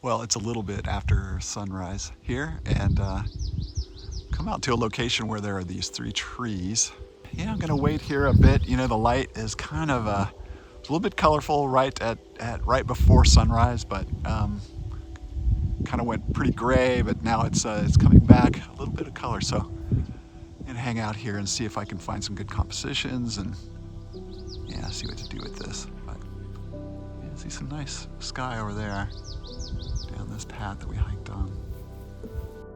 Well, it's a little bit after sunrise here, and come out to a location where there are these 3 trees. Yeah, I'm gonna wait here a bit. You know, the light is kind of a little bit colorful right right before sunrise, but kind of went pretty gray. But now it's coming back a little bit of color. So I'm gonna hang out here and see if I can find some good compositions and yeah, see what to do with this. But yeah, see some nice sky over there down this path that we hiked on.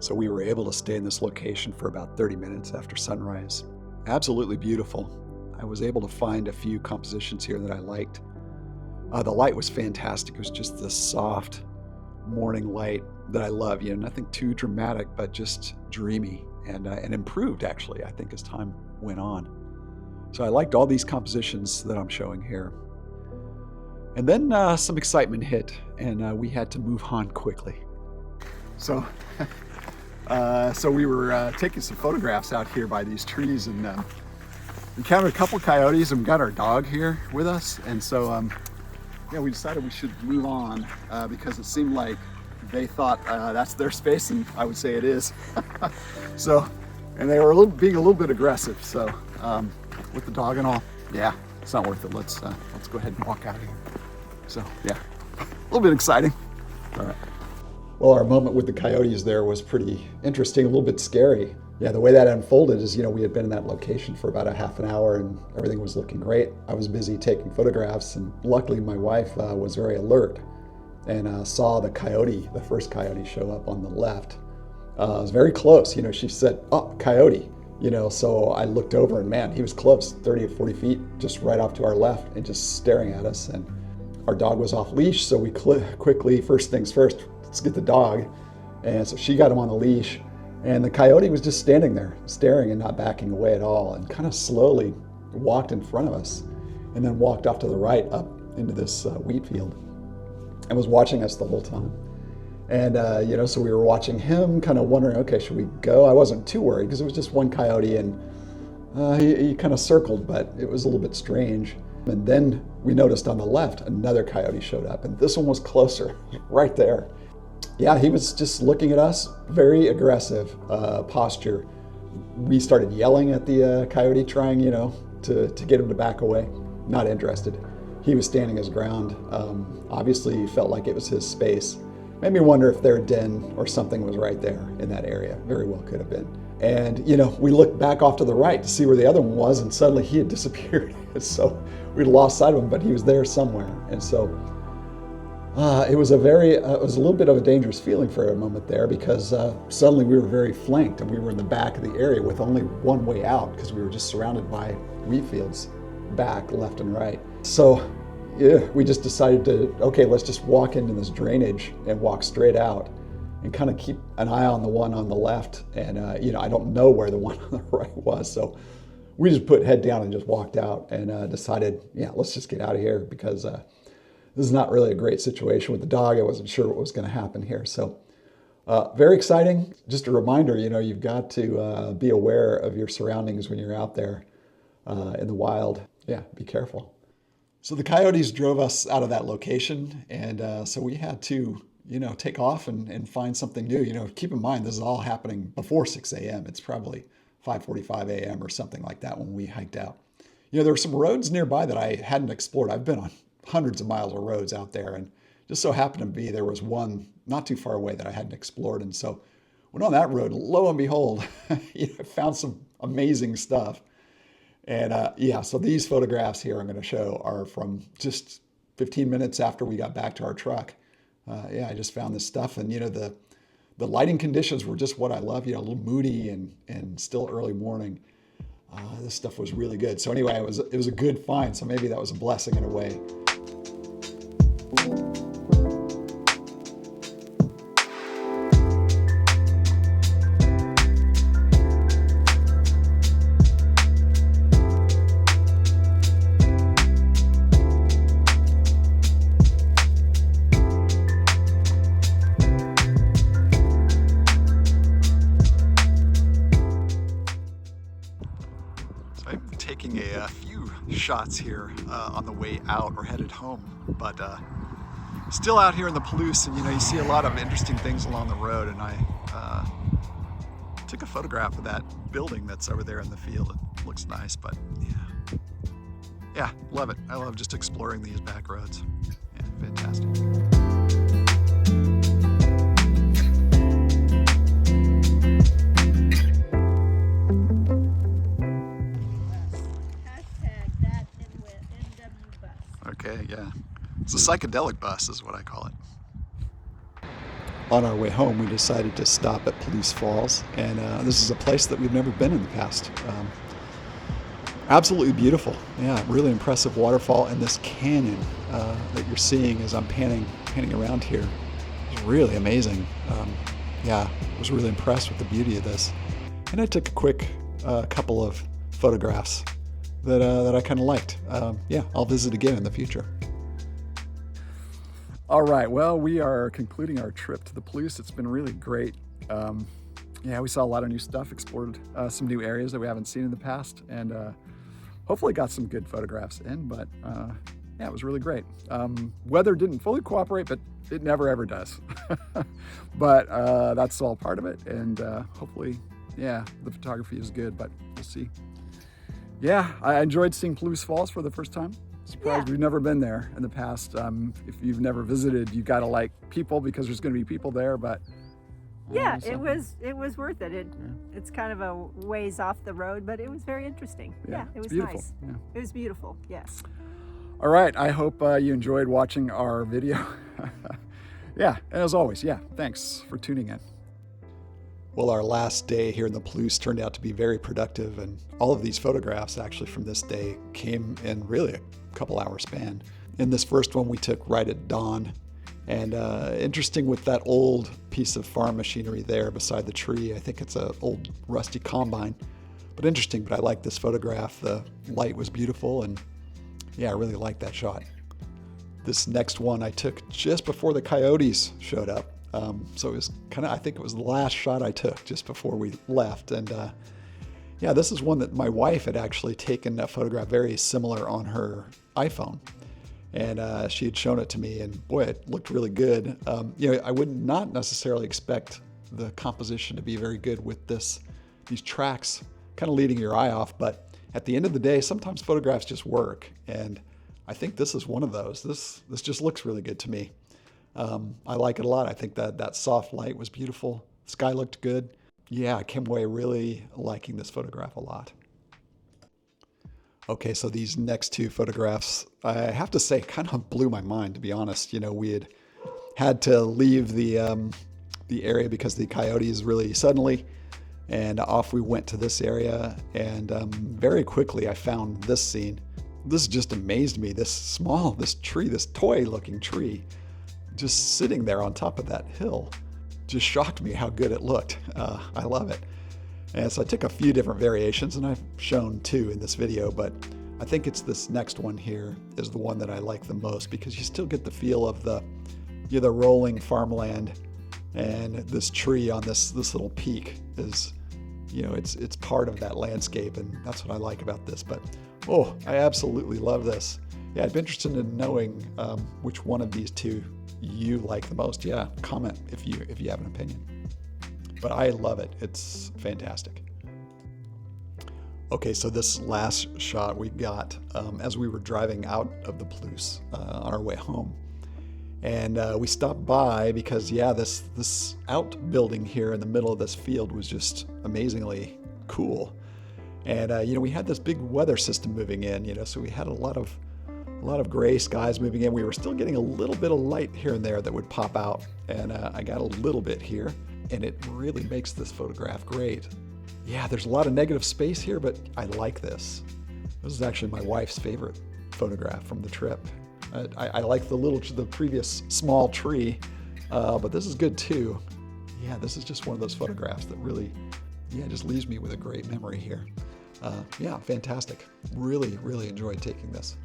So we were able to stay in this location for about 30 minutes after sunrise. Absolutely beautiful. I was able to find a few compositions here that I liked. The light was fantastic. It was just this soft morning light that I love. You know, nothing too dramatic, but just dreamy and improved actually, I think, as time went on. So I liked all these compositions that I'm showing here. And then some excitement hit, and we had to move on quickly. So, so we were taking some photographs out here by these trees, and encountered a couple coyotes, and we got our dog here with us. And so, yeah, we decided we should move on because it seemed like they thought that's their space, and I would say it is. So, and they were being a little bit aggressive. So, with the dog and all, yeah, it's not worth it. Let's go ahead and walk out of here. So yeah, a little bit exciting. All right. Well, our moment with the coyotes there was pretty interesting, a little bit scary. Yeah, the way that unfolded is, you know, we had been in that location for about a half an hour and everything was looking great. I was busy taking photographs, and luckily my wife was very alert and saw the coyote, the first coyote, show up on the left. It was very close. You know, she said, "Oh, coyote." You know, so I looked over and man, he was close, 30 or 40 feet, just right off to our left and just staring at us. And our dog was off leash, so we quickly, first things first, let's get the dog. And so she got him on the leash, and the coyote was just standing there, staring and not backing away at all, and kind of slowly walked in front of us, and then walked off to the right up into this wheat field, and was watching us the whole time. And, you know, so we were watching him, kind of wondering, okay, should we go? I wasn't too worried because it was just one coyote, and he kind of circled, but it was a little bit strange. And then we noticed on the left, another coyote showed up, and this one was closer, right there. Yeah, he was just looking at us, very aggressive posture. We started yelling at the coyote, trying, you know, to get him to back away. Not interested. He was standing his ground. Obviously, he felt like it was his space. Made me wonder if their den or something was right there in that area. Very well could have been. And, you know, we looked back off to the right to see where the other one was, and suddenly he had disappeared. So we'd lost sight of him, but he was there somewhere. And so it was it was a little bit of a dangerous feeling for a moment there, because suddenly we were very flanked, and we were in the back of the area with only one way out because we were just surrounded by wheat fields, back, left, and right. So yeah, we just decided to, okay, let's just walk into this drainage and walk straight out and kind of keep an eye on the one on the left. And, you know, I don't know where the one on the right was. So we just put head down and just walked out and decided, yeah, let's just get out of here, because this is not really a great situation with the dog. I wasn't sure what was going to happen here. So very exciting. Just a reminder, you know, you've got to be aware of your surroundings when you're out there in the wild. Yeah, be careful. So the coyotes drove us out of that location, and so we had to, you know, take off and find something new. You know, keep in mind, this is all happening before 6 a.m. It's probably 5:45 a.m. or something like that when we hiked out. You know, there were some roads nearby that I hadn't explored. I've been on hundreds of miles of roads out there, and just so happened to be there was one not too far away that I hadn't explored. And so went on that road, lo and behold, you know, found some amazing stuff. And yeah, so these photographs here I'm going to show are from just 15 minutes after we got back to our truck. Yeah, I just found this stuff, and you know, the lighting conditions were just what I love. You know, a little moody and still early morning. This stuff was really good. So anyway, it was a good find. So maybe that was a blessing in a way. Taking a few shots here on the way out or headed home, but Still out here in the Palouse, and you see a lot of interesting things along the road, and I took a photograph of that building that's over there in the field. It looks nice, but yeah, love it. I love just exploring these back roads. Yeah, fantastic. Okay, yeah. It's a psychedelic bus is what I call it. On our way home, we decided to stop at Palouse Falls, and this is a place that we've never been in the past. Absolutely beautiful. Yeah, really impressive waterfall, and this canyon that you're seeing as I'm panning around here is really amazing. Yeah, I was really impressed with the beauty of this. And I took a quick couple of photographs that I kind of liked. Yeah, I'll visit again in the future. All right, well, we are concluding our trip to the Palouse. It's been really great. Yeah, we saw a lot of new stuff, explored some new areas that we haven't seen in the past, and hopefully got some good photographs in, but yeah, it was really great. Weather didn't fully cooperate, but it never ever does. But that's all part of it, and hopefully, yeah, the photography is good, but we'll see. Yeah, I enjoyed seeing Palouse Falls for the first time. Surprised we've never been there in the past. If you've never visited, you gotta like people because there's gonna be people there, but yeah, it was worth it. It's kind of a ways off the road, but it was very interesting. Yeah, it was beautiful. Nice. Yeah. It was beautiful, yes. All right, I hope you enjoyed watching our video. Yeah, and as always, yeah, thanks for tuning in. Well, our last day here in the Palouse turned out to be very productive, and all of these photographs actually from this day came in really a couple hour span. In this first one we took right at dawn, and interesting with that old piece of farm machinery there beside the tree. I think it's an old rusty combine, but interesting. But I like this photograph. The light was beautiful, and yeah, I really like that shot. This next one I took just before the coyotes showed up. So it was I think it was the last shot I took just before we left. And yeah, this is one that my wife had actually taken a photograph very similar on her iPhone. And she had shown it to me, and boy, it looked really good. I would not necessarily expect the composition to be very good with these tracks kind of leading your eye off, but at the end of the day, sometimes photographs just work. And I think this is one of those. This just looks really good to me. I like it a lot. I think that soft light was beautiful. The sky looked good. Yeah, I came away really liking this photograph a lot. Okay, so these next two photographs, I have to say, kind of blew my mind, to be honest. We had to leave the area because the coyotes really suddenly, and off we went to this area, and very quickly I found this scene. This just amazed me. This tree, this toy-looking tree, just sitting there on top of that hill, just shocked me how good it looked. I love it. And so I took a few different variations, and I've shown two in this video, but I think it's this next one here is the one that I like the most, because you still get the feel of the rolling farmland, and this tree on this little peak is, it's part of that landscape, and that's what I like about this. But oh, I absolutely love this. Yeah, I'd be interested in knowing which one of these two you like the most. Yeah, comment if you have an opinion. But I love it. It's fantastic. Okay, so this last shot we got as we were driving out of the Palouse on our way home. And we stopped by because, yeah, this outbuilding here in the middle of this field was just amazingly cool. And, we had this big weather system moving in, so we had a lot of gray skies moving in. We were still getting a little bit of light here and there that would pop out. And I got a little bit here. And it really makes this photograph great. Yeah, there's a lot of negative space here, but I like this. This is actually my wife's favorite photograph from the trip. I like the previous small tree, but this is good too. Yeah, this is just one of those photographs that really, just leaves me with a great memory here. Yeah, fantastic. Really, really enjoyed taking this.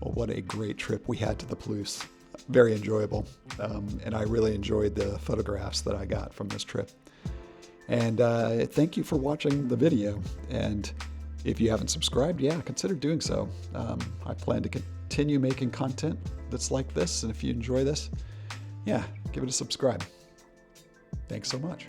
Well, what a great trip we had to the Palouse. Very enjoyable, and I really enjoyed the photographs that I got from this trip. And thank you for watching the video, and if you haven't subscribed, consider doing so. I plan to continue making content that's like this. And if you enjoy this, yeah, give it a subscribe. Thanks so much.